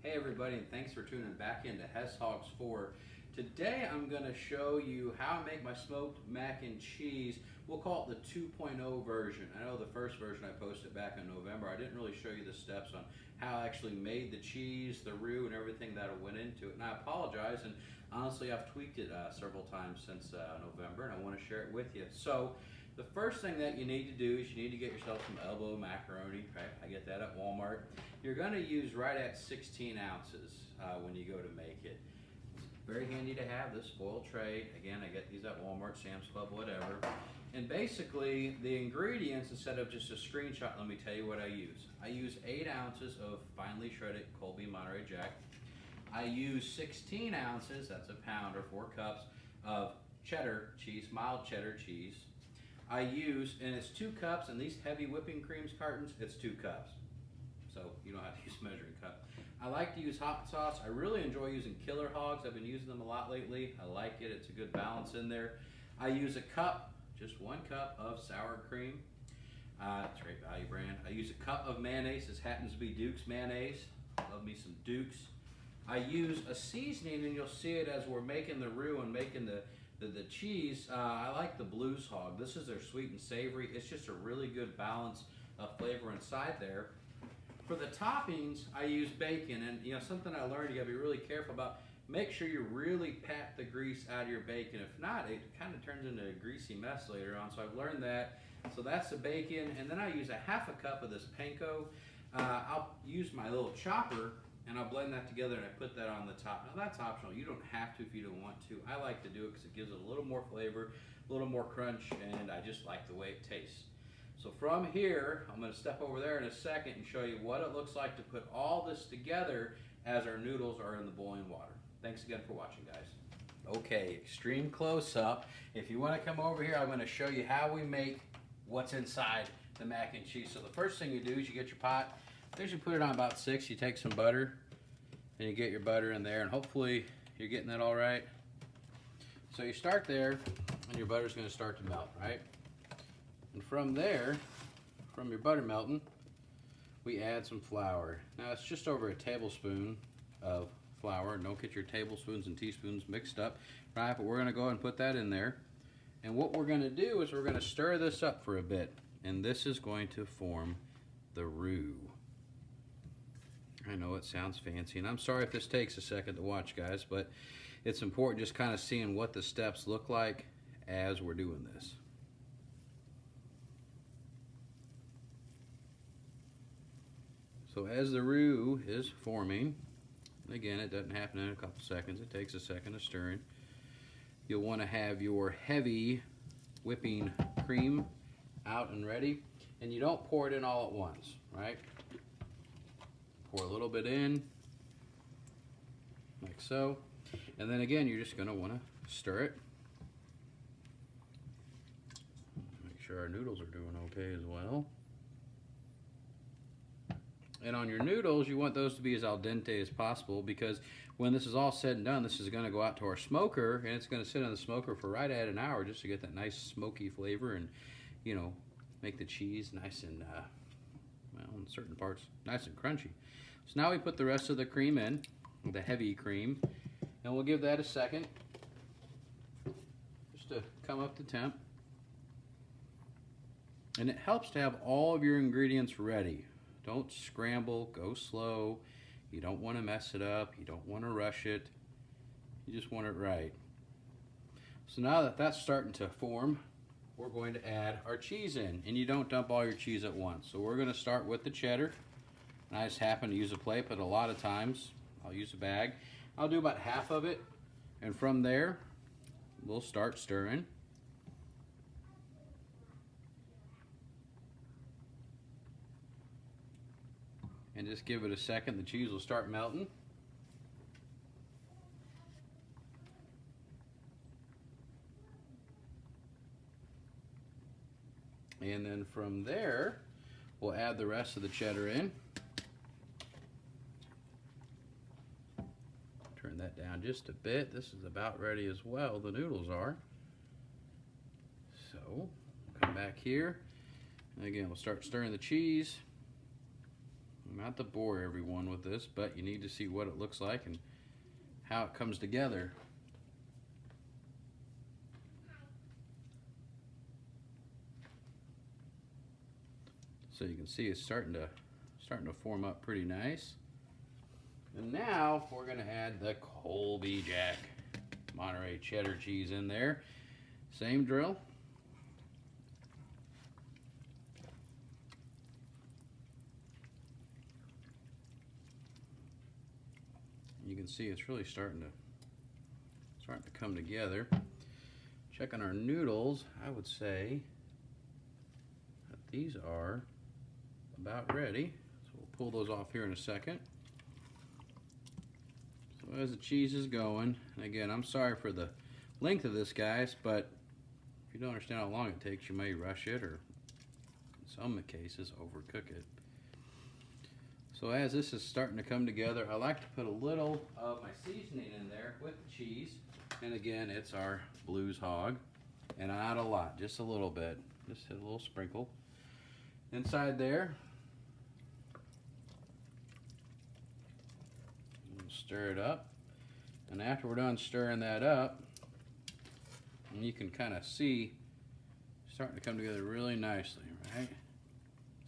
Hey everybody, and thanks for tuning back into Hess Hogs 4. Today I'm going to show you how I make my smoked mac and cheese. We'll call it the 2.0 version. I know the first version I posted back in November, I didn't really show you the steps on how I actually made the cheese, the roux, and everything that went into it. And I apologize, and honestly I've tweaked it several times since November, and I want to share it with you. So the first thing that you need to do is you need to get yourself some elbow macaroni, right? I get that at Walmart. You're going to use right at 16 ounces when you go to make it. It's very handy to have this foil tray. Again, I get these at Walmart, Sam's Club, whatever. And basically, the ingredients, instead of just a screenshot, let me tell you what I use. I use 8 ounces of finely shredded Colby Monterey Jack. I use 16 ounces, that's a pound or 4 cups, of cheddar cheese, mild cheddar cheese. I use, and it's 2 cups, and these heavy whipping creams cartons, it's 2 cups. So you don't have to use a measuring cup. I like to use hot sauce. I really enjoy using Killer Hogs. I've been using them a lot lately. I like it. It's a good balance in there. I use a cup, just 1 cup of sour cream. It's a great value brand. I use a cup of mayonnaise. This happens to be Duke's mayonnaise. Love me some Duke's. I use a seasoning, and you'll see it as we're making the roux and making the cheese. I like the Blues Hog. This is their sweet and savory. It's just a really good balance of flavor inside there. For the toppings, I use bacon, and something I learned, you gotta be really careful about. Make sure you really pat the grease out of your bacon. If not, it kind of turns into a greasy mess later on. So I've learned that. So that's the bacon, and then I use a half a cup of this panko. I'll use my little chopper, and I'll blend that together, and I put that on the top. Now that's optional. You don't have to if you don't want to. I like to do it because it gives it a little more flavor, a little more crunch, and I just like the way it tastes. So from here, I'm going to step over there in a second and show you what it looks like to put all this together as our noodles are in the boiling water. Thanks again for watching, guys. Okay, extreme close-up. If you want to come over here, I'm going to show you how we make what's inside the mac and cheese. So the first thing you do is you get your pot. First you put it on about 6. You take some butter, and you get your butter in there, and hopefully you're getting that all right. So you start there, and your butter's going to start to melt, right? And from there, from your butter melting, we add some flour. Now it's just over a tablespoon of flour. Don't get your tablespoons and teaspoons mixed up, right? But we're gonna go ahead and put that in there. And what we're gonna do is we're gonna stir this up for a bit. And this is going to form the roux. I know it sounds fancy, and I'm sorry if this takes a second to watch, guys, but it's important just kind of seeing what the steps look like as we're doing this. So as the roux is forming, and again, it doesn't happen in a couple seconds, it takes a second of stirring. You'll want to have your heavy whipping cream out and ready, and you don't pour it in all at once, right? Pour a little bit in, like so, and then again, you're just going to want to stir it. Make sure our noodles are doing okay as well. And on your noodles, you want those to be as al dente as possible, because when this is all said and done, this is going to go out to our smoker, and it's going to sit on the smoker for right at an hour just to get that nice smoky flavor and, make the cheese nice and, well, in certain parts, nice and crunchy. So now we put the rest of the cream in, the heavy cream, and we'll give that a second just to come up to temp. And it helps to have all of your ingredients ready. Don't scramble, go slow. You don't want to mess it up. You don't want to rush it. You just want it right. So now that that's starting to form, we're going to add our cheese in. And you don't dump all your cheese at once. So we're going to start with the cheddar. And I just happen to use a plate, but a lot of times I'll use a bag. I'll do about half of it. And from there, we'll start stirring. And just give it a second, the cheese will start melting. And then from there, we'll add the rest of the cheddar in. Turn that down just a bit. This is about ready as well, the noodles are. So, come back here. And again, we'll start stirring the cheese. Not to bore everyone with this, but you need to see what it looks like and how it comes together. So you can see it's starting to form up pretty nice. And now we're going to add the Colby Jack Monterey cheddar cheese in there. Same drill. You can see it's really starting to come together. Checking our noodles, I would say that these are about ready. So we'll pull those off here in a second. So as the cheese is going, and again, I'm sorry for the length of this, guys, but if you don't understand how long it takes, you may rush it or in some cases overcook it. So as this is starting to come together, I like to put a little of my seasoning in there with the cheese. And again, it's our Blues Hog. And not a lot, just a little bit. Just a little sprinkle. Inside there, stir it up. And after we're done stirring that up, and you can kind of see starting to come together really nicely, right?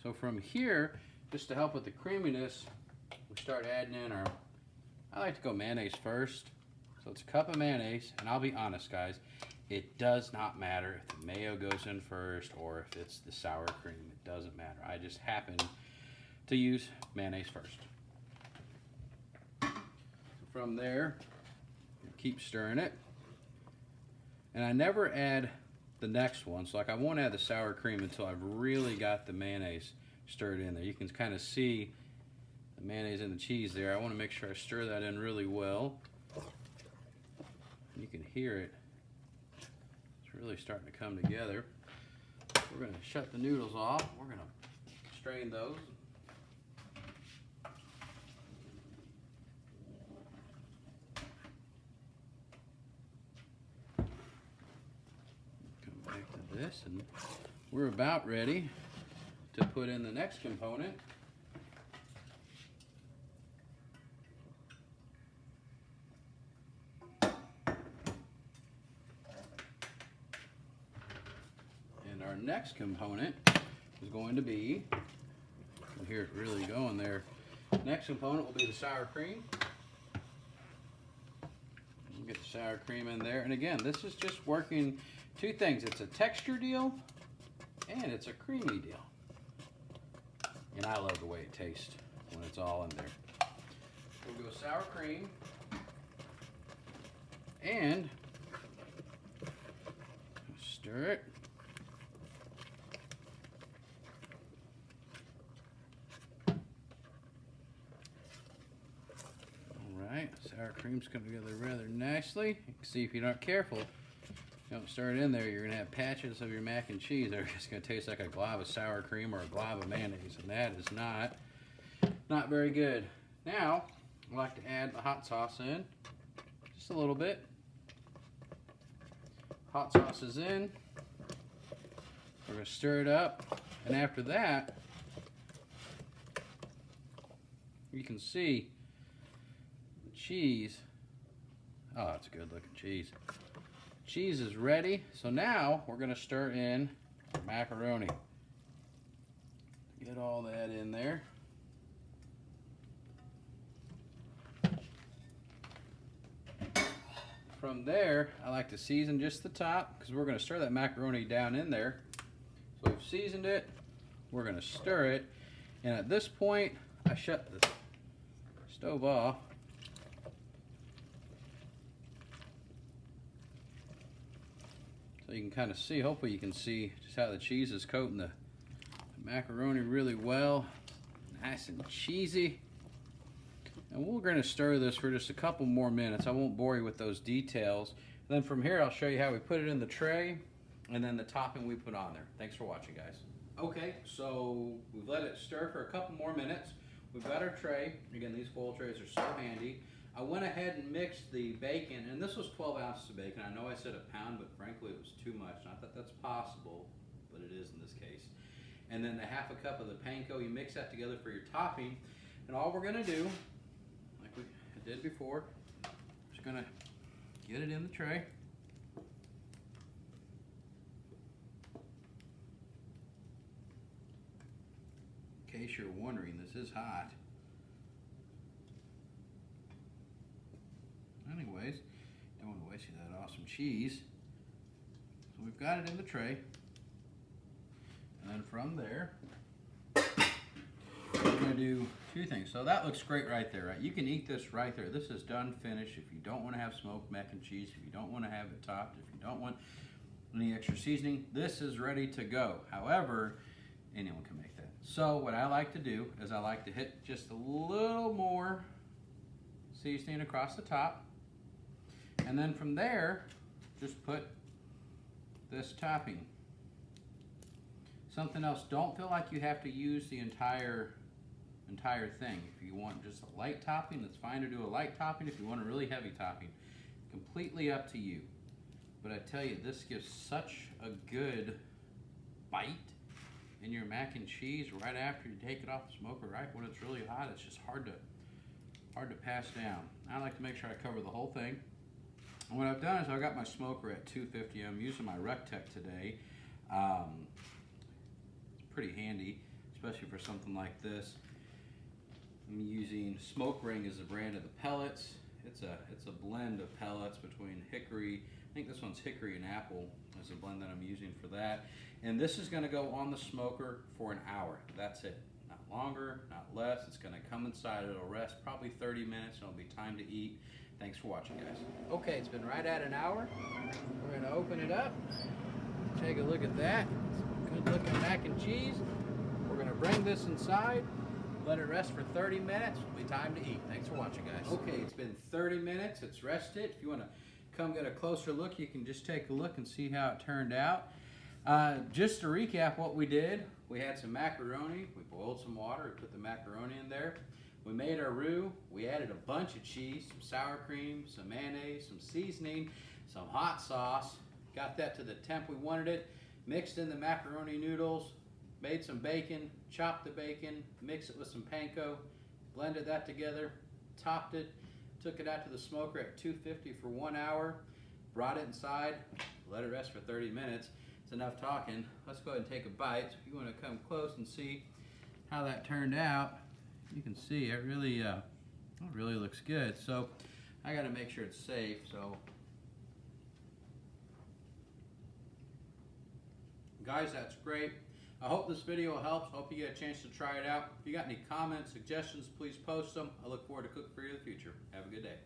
So from here, just to help with the creaminess, we start adding in our, I like to go mayonnaise first. So it's a cup of mayonnaise, and I'll be honest, guys, it does not matter if the mayo goes in first or if it's the sour cream. It doesn't matter. I just happen to use mayonnaise first. So from there, keep stirring it. And I never add the next one. So like I won't add the sour cream until I've really got the mayonnaise stirred in there. You can kind of see the mayonnaise and the cheese there. I want to make sure I stir that in really well. You can hear it. It's really starting to come together. We're going to shut the noodles off. We're going to strain those. Come back to this, and we're about ready to put in the next component. And our next component is going to be, you hear it really going there. Next component will be the sour cream. We'll get the sour cream in there. And again, this is just working two things. It's a texture deal and it's a creamy deal. And I love the way it tastes when it's all in there. We'll go sour cream and stir it. Alright, sour cream's come together rather nicely. You can see if you're not careful, you don't stir it in there, you're going to have patches of your mac and cheese that are just going to taste like a glob of sour cream or a glob of mayonnaise, and that is not very good. Now, I like to add the hot sauce in, just a little bit. Hot sauce is in. We're going to stir it up, and after that, you can see the cheese. Oh, it's a good looking cheese. Cheese is ready, so now we're going to stir in our macaroni. Get all that in there. From there, I like to season just the top because we're going to stir that macaroni down in there. So we've seasoned it, we're going to stir it, and at this point, I shut the stove off. So you can kind of see, hopefully you can see just how the cheese is coating the macaroni really well. Nice and cheesy. And we're going to stir this for just a couple more minutes. I won't bore you with those details. And then from here, I'll show you how we put it in the tray and then the topping we put on there. Thanks for watching, guys. Okay, so we've let it stir for a couple more minutes. We've got our tray. Again, these foil trays are so handy. I went ahead and mixed the bacon, and this was 12 ounces of bacon. I know I said a pound, but frankly it was too much. Not that that's possible, but it is in this case. And then the half a cup of the panko, you mix that together for your topping. And all we're gonna do, like we did before, just gonna get it in the tray. In case you're wondering, this is hot. Anyways, don't want to waste that awesome cheese. So we've got it in the tray. And then from there, we're going to do two things. So that looks great right there, right? You can eat this right there. This is done, finished. If you don't want to have smoked mac and cheese, if you don't want to have it topped, if you don't want any extra seasoning, this is ready to go. However, anyone can make that. So what I like to do is I like to hit just a little more seasoning across the top. And then from there, just put this topping. Something else, don't feel like you have to use the entire thing. If you want just a light topping, it's fine to do a light topping. If you want a really heavy topping, completely up to you. But I tell you, this gives such a good bite in your mac and cheese right after you take it off the smoker, right when it's really hot. It's just hard to pass down. I like to make sure I cover the whole thing. And what I've done is I've got my smoker at 250. I'm using my Rectech today. It's pretty handy, especially for something like this. I'm using Smoke Ring as the brand of the pellets. It's a blend of pellets between hickory. I think this one's hickory and apple is the blend that I'm using for that. And this is going to go on the smoker for an hour. That's it. Not longer, not less. It's going to come inside. It'll rest probably 30 minutes. It'll be time to eat. Thanks for watching, guys. Okay, it's been right at an hour. We're going to open it up. Take a look at that. Good looking mac and cheese. We're going to bring this inside. Let it rest for 30 minutes. It'll be time to eat. Thanks for watching, guys. Okay, it's been 30 minutes. It's rested. If you want to come get a closer look, you can just take a look and see how it turned out. Just to recap what we did, we had some macaroni. We boiled some water. We put the macaroni in there. We made our roux. We added a bunch of cheese, some sour cream, some mayonnaise, some seasoning, some hot sauce. Got that to the temp we wanted it. Mixed in the macaroni noodles. Made some bacon, chopped the bacon, mixed it with some panko, blended that together, topped it, took it out to the smoker at 250 for 1 hour, brought it inside, let it rest for 30 minutes. It's enough talking. Let's go ahead and take a bite. So if you want to come close and see how that turned out, you can see it really looks good. So I got to make sure it's safe. So guys, that's great. I hope this video helps. I hope you get a chance to try it out. If you got any comments, suggestions, please post them. I look forward to cooking for you in the future. Have a good day.